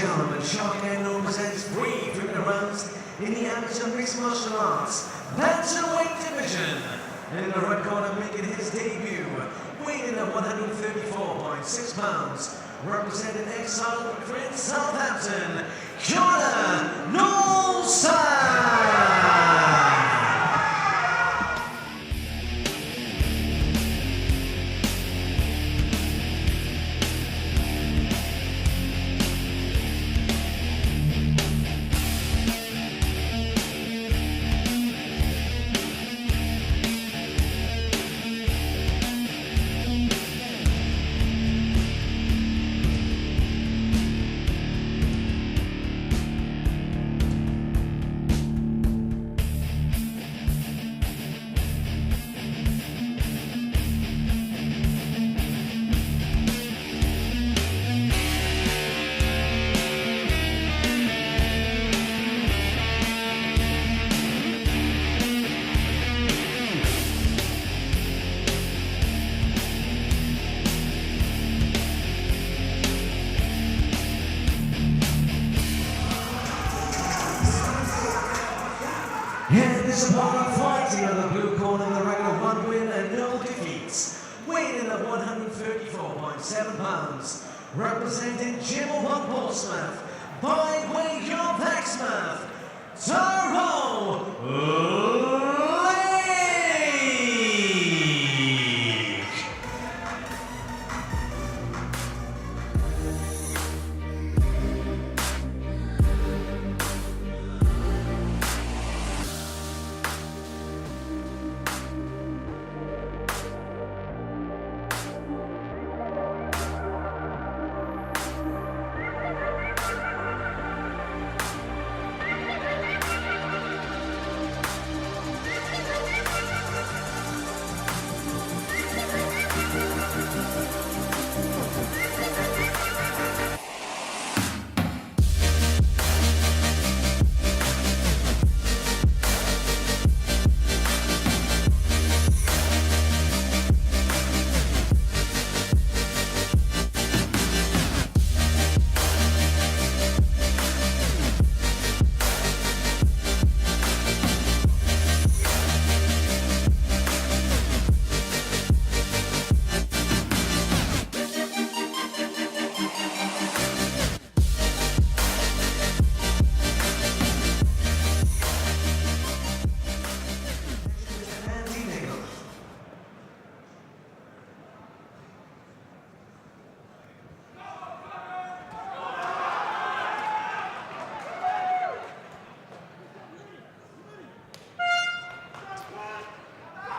gentlemen, Shark Handle presents 3 3-minute rounds in the amateur mixed martial arts bantamweight division. In the red corner, making his debut, weighing in at 134.6 pounds, representing exiled Prince Southampton, Knowlson. And this opponent fighting on the blue corner with a record of 1 win and no defeats, weighing in at 134.7 pounds, representing Portsmouth, by way of Portsmouth, Tarrou.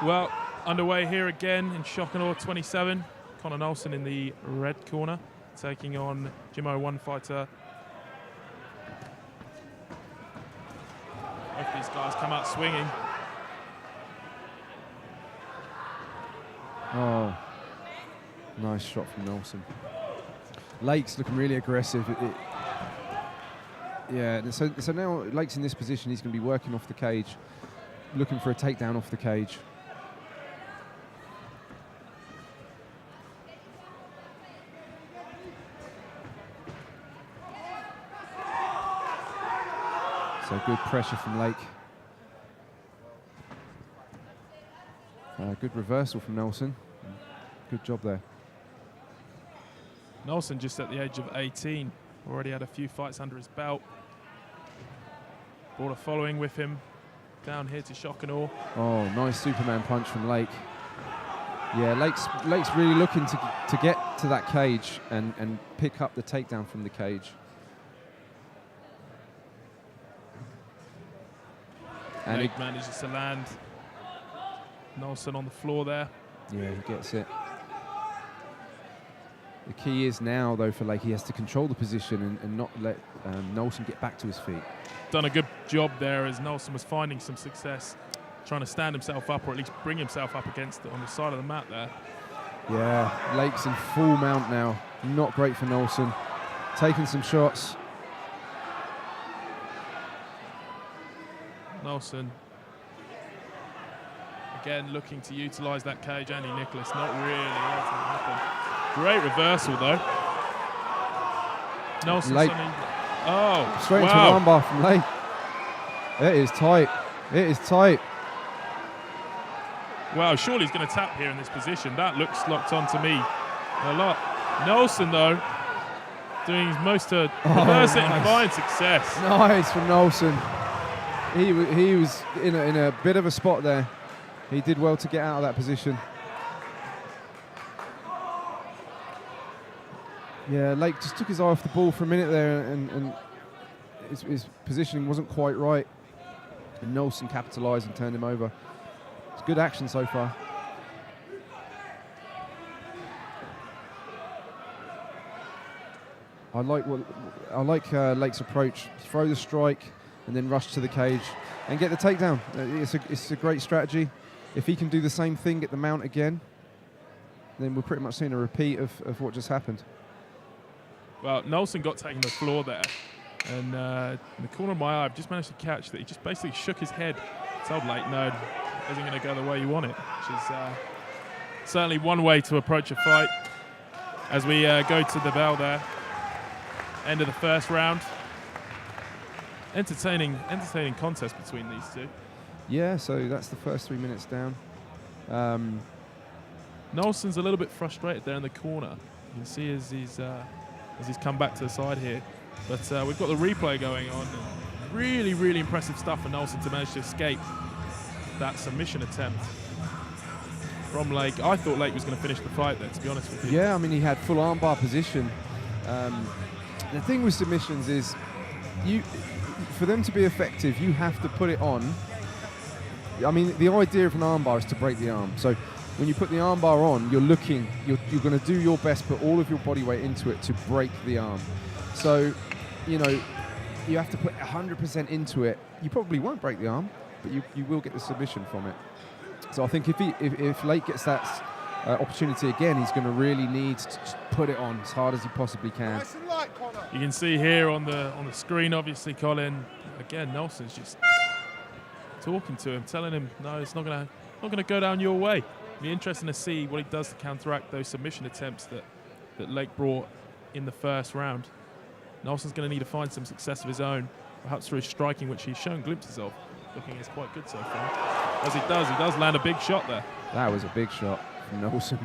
Well, underway here again in Shock and Awe 27. Connor Knowlson in the red corner, taking on Jimmo One Fighter. Both these guys come out swinging. Oh, nice shot from Knowlson. Lake's looking really aggressive. Yeah, so now Lake's in this position. He's going to be working off the cage, looking for a takedown off the cage. So good pressure from Lake. Good reversal from Knowlson. Good job there. Knowlson just at the age of 18, already had a few fights under his belt. Brought a following with him down here to Shock and Awe. Oh, nice Superman punch from Lake. Yeah, Lake's really looking to get to that cage and pick up the takedown from the cage. And Lake manages to land Knowlson on the floor there. Yeah, he gets it. The key is now, though, for Lake, he has to control the position and not let Knowlson get back to his feet. Done a good job there as Knowlson was finding some success, trying to stand himself up or at least bring himself up against it on the side of the mat there. Yeah, Lake's in full mount now. Not great for Knowlson. Taking some shots. Knowlson again looking to utilise that cage. Andy Nicholas not really letting it happen. Great reversal though. Knowlson Oh, Straight into an armbar from Lake. It is tight. It is tight. Wow, surely he's going to tap here in this position. That looks locked on to me a lot. Knowlson, though, doing his most to reverse it and find success. Nice from Knowlson. He was in a bit of a spot there. He did well to get out of that position. Yeah, Lake just took his eye off the ball for a minute there, and his positioning wasn't quite right. And Knowlson capitalised and turned him over. It's good action so far. I like Lake's approach. Throw the strike and then rush to the cage and get the takedown. It's a great strategy. If he can do the same thing, get the mount again, then we're pretty much seeing a repeat of what just happened. Well, Knowlson got taken to the floor there, and in the corner of my eye, I've just managed to catch that he just basically shook his head, told Lake, no, it isn't going to go the way you want it, which is certainly one way to approach a fight. As we go to the bell there, end of the first round. Entertaining contest between these two. Yeah, so that's the first 3 minutes down. Knowlson's a little bit frustrated there in the corner. You can see as he's come back to the side here. But we've got the replay going on. Really, really impressive stuff for Knowlson to manage to escape that submission attempt from Lake. I thought Lake was going to finish the fight there, to be honest with you. Yeah, I mean, he had full armbar position. The thing with submissions is, for them to be effective, you have to put it on. I mean, the idea of an armbar is to break the arm. So when you put the armbar on, you're going to do your best, put all of your body weight into it to break the arm. So, you have to put 100% into it. You probably won't break the arm, but you will get the submission from it. So I think if Lake gets that opportunity again, he's going to really need to put it on as hard as he possibly can. You can see here on the screen, obviously, Colin. Again, Knowlson's just talking to him, telling him, no, it's not going to go down your way. It'll be interesting to see what he does to counteract those submission attempts that Lake brought in the first round. Knowlson's going to need to find some success of his own, perhaps through his striking, which he's shown glimpses of. Looking is quite good so far. As he does land a big shot there. That was a big shot from Knowlson.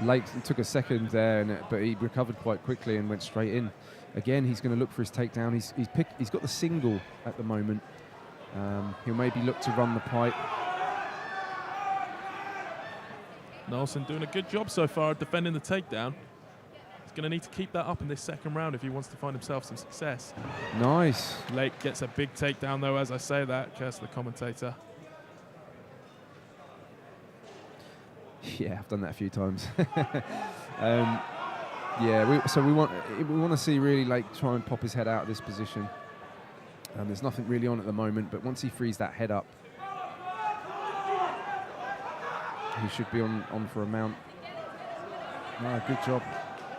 Lake took a second there, but he recovered quite quickly and went straight in. Again, he's going to look for his takedown. He's got the single at the moment. He'll maybe look to run the pipe. Knowlson doing a good job so far of defending the takedown. He's going to need to keep that up in this second round if he wants to find himself some success. Nice. Lake gets a big takedown, though, as I say that. Curse the commentator. Yeah, I've done that a few times. We want to see really Lake try and pop his head out of this position. There's nothing really on at the moment, but once he frees that head up, he should be on for a mount. Good job.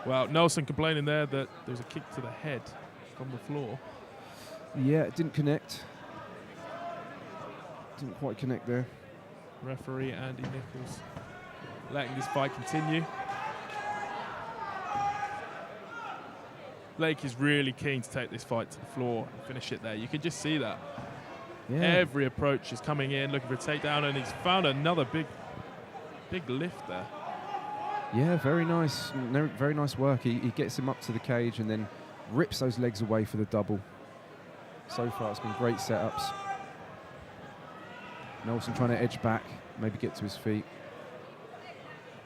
Well, Knowlson complaining there that there was a kick to the head from the floor. Yeah, it didn't connect. Didn't quite connect there. Referee Andy Nichols letting this fight continue. Lake is really keen to take this fight to the floor and finish it there. You can just see that. Yeah. Every approach is coming in, looking for a takedown, and he's found another big lift there. Yeah, very nice. Very nice work. He gets him up to the cage and then rips those legs away for the double. So far, it's been great setups. Knowlson trying to edge back, maybe get to his feet.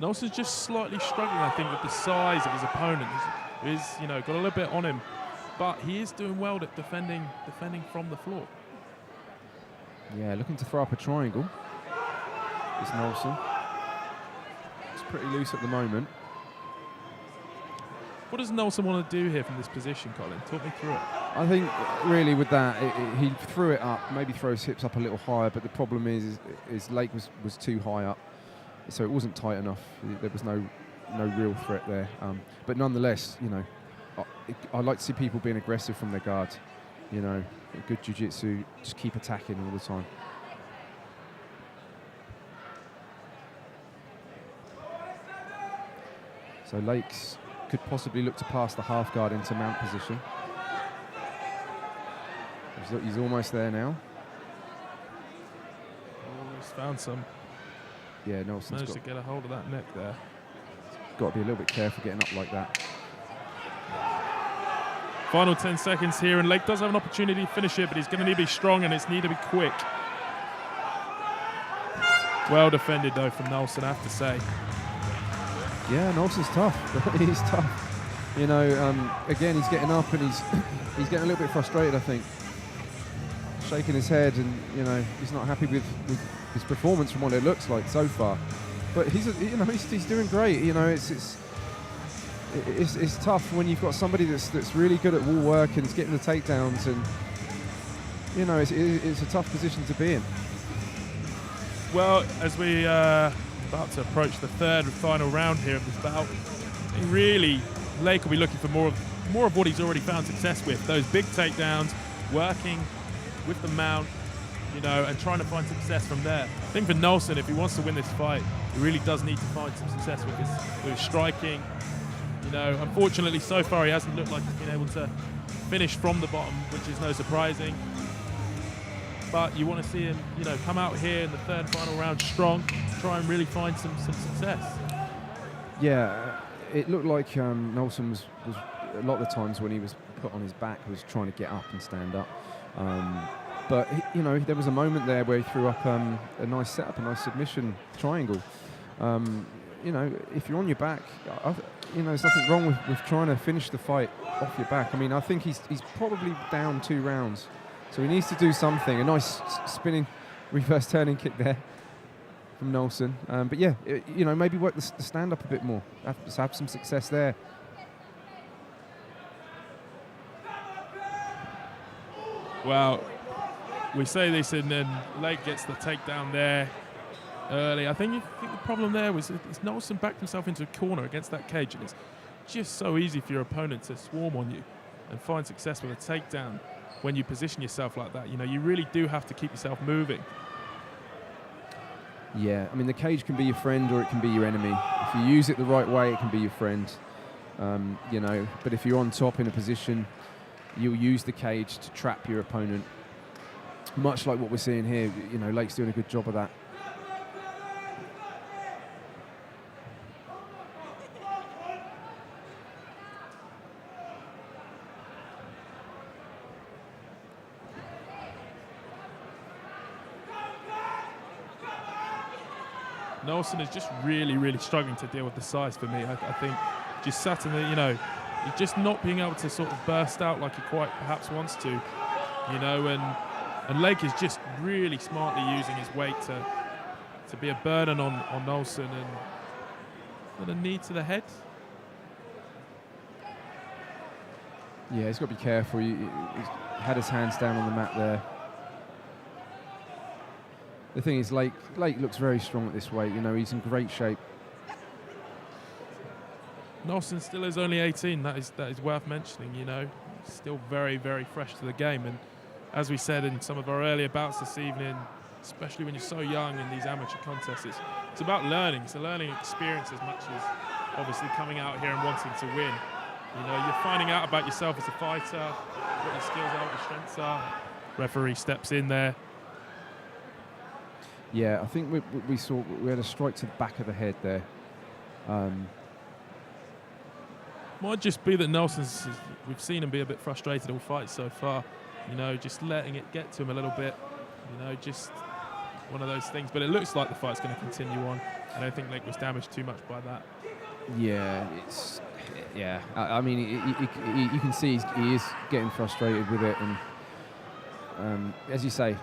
Knowlson's just slightly struggling, I think, with the size of his opponent. He's got a little bit on him, but he is doing well at defending from the floor. Yeah, looking to throw up a triangle. It's Knowlson. It's pretty loose at the moment. What does Knowlson want to do here from this position, Colin? Talk me through it. I think really with that, he threw it up, maybe throw his hips up a little higher, but the problem is Lake was too high up, so it wasn't tight enough. There was no real threat there. But nonetheless, I like to see people being aggressive from their guard. Good jiu-jitsu, just keep attacking all the time. So Lakes could possibly look to pass the half guard into mount position. He's almost there now. Oh, he's found some. Yeah, Knowlson's Managed to get a hold of that neck there. got to be a little bit careful getting up like that. Final 10 seconds here, and Lake does have an opportunity to finish it, but he's going to need to be strong and it's need to be quick. Well defended, though, from Knowlson, I have to say. Yeah, Knowlson's tough. He's tough. You know, again, he's getting up and he's getting a little bit frustrated, I think. Shaking his head, and, you know, he's not happy with his performance from what it looks like so far. But he's doing great. You know, it's tough when you've got somebody that's really good at wall work and is getting the takedowns, and, you know, it's a tough position to be in. Well, as we about to approach the third and final round here of this bout, really, Lake will be looking for more of what he's already found success with. Those big takedowns, working with the mount, you know, and trying to find success from there. I think for Knowlson, if he wants to win this fight, he really does need to find some success with his striking. You know, unfortunately, so far he hasn't looked like he's been able to finish from the bottom, which is no surprising. But you want to see him, you know, come out here in the third and final round strong, try and really find some success. Yeah, it looked like Knowlson was a lot of the times when he was put on his back was trying to get up and stand up. But, you know, there was a moment there where he threw up a nice setup, a nice submission triangle. You know, if you're on your back, you know, there's nothing wrong with trying to finish the fight off your back. I mean, I think he's probably down 2 rounds. So he needs to do something. A nice spinning reverse turning kick there from Knowlson. But yeah, you know, maybe work the stand up a bit more. Have some success there. Well, we say this, and then Lake gets the takedown there early. I think the problem there was Knowlson backed himself into a corner against that cage, and it's just so easy for your opponent to swarm on you and find success with a takedown when you position yourself like that. You know, you really do have to keep yourself moving. Yeah, I mean, the cage can be your friend or it can be your enemy. If you use it the right way, it can be your friend. You know, but if you're on top in a position, you'll use the cage to trap your opponent. Much like what we're seeing here, you know, Lake's doing a good job of that. Knowlson is just really struggling to deal with the size for me. I think just sat in the, you know, he's just not being able to sort of burst out like he quite perhaps wants to, you know, and Lake is just really smartly using his weight to be a burden on Knowlson, and a knee to the head. Yeah, he's got to be careful. He's had his hands down on the mat there. The thing is, Lake looks very strong at this weight. You know, he's in great shape. Knowlson still is only 18. That is worth mentioning. You know, still very fresh to the game. And as we said in some of our earlier bouts this evening, especially when you're so young in these amateur contests, it's about learning. It's a learning experience as much as obviously coming out here and wanting to win. You know, you're finding out about yourself as a fighter, what your skills are, what your strengths are. Referee steps in there. Yeah, I think we had a strike to the back of the head there. Might just be that we've seen him be a bit frustrated all fights so far. You know, just letting it get to him a little bit. You know, just one of those things. But it looks like the fight's going to continue on. I don't think Lake was damaged too much by that. Yeah, I mean, you can see he is getting frustrated with it, and as you say,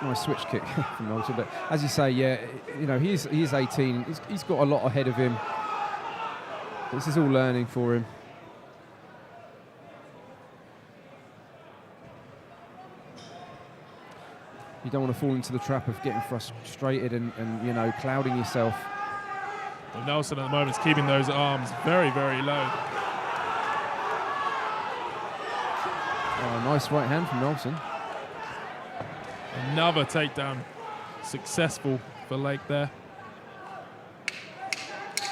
nice switch kick from Knowlson. But as you say, yeah, you know, he is 18. He's got a lot ahead of him. This is all learning for him. You don't want to fall into the trap of getting frustrated and you know, clouding yourself. Well, Knowlson at the moment is keeping those arms very low. Oh, nice right hand from Knowlson. Another takedown successful for Lake there.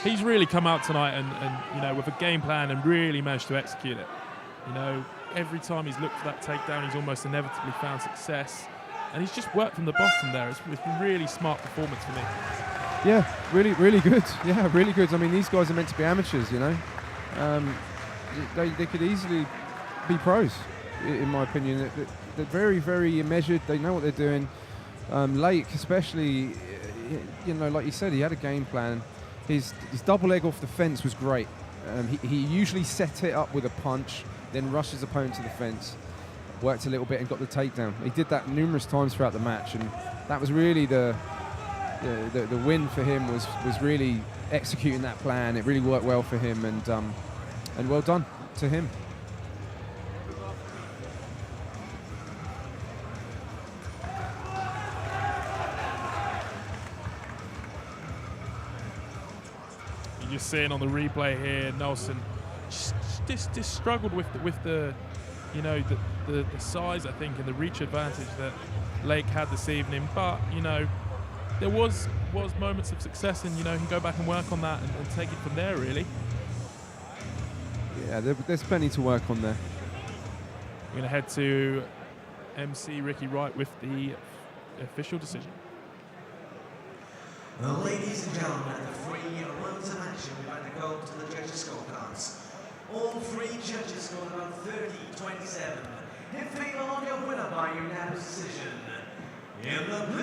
He's really come out tonight and you know, with a game plan and really managed to execute it. You know, every time he's looked for that takedown, he's almost inevitably found success. And he's just worked from the bottom there. It's been really smart performance for me. Yeah, really, really good. Yeah, really good. I mean, these guys are meant to be amateurs, you know. They could easily be pros, in my opinion. They're very, very measured. They know what they're doing. Lake, especially, you know, like you said, he had a game plan. His double leg off the fence was great. He usually set it up with a punch, then rushed his opponent to the fence, worked a little bit and got the takedown. He did that numerous times throughout the match, and that was really the win for him, was really executing that plan. It really worked well for him, and well done to him. You're just seeing on the replay here, Knowlson just struggled with the you know, the size, I think, and the reach advantage that Lake had this evening. But, you know, there was moments of success, and, you know, he can go back and work on that and take it from there, really. Yeah, there's plenty to work on there. We're going to head to MC Ricky Wright with the official decision. Well, ladies and gentlemen, the 3 rounds of action, we've had to go to the judges' scorecards. All 3 judges scored about 30-27. In favor of your winner by unanimous decision. In the blue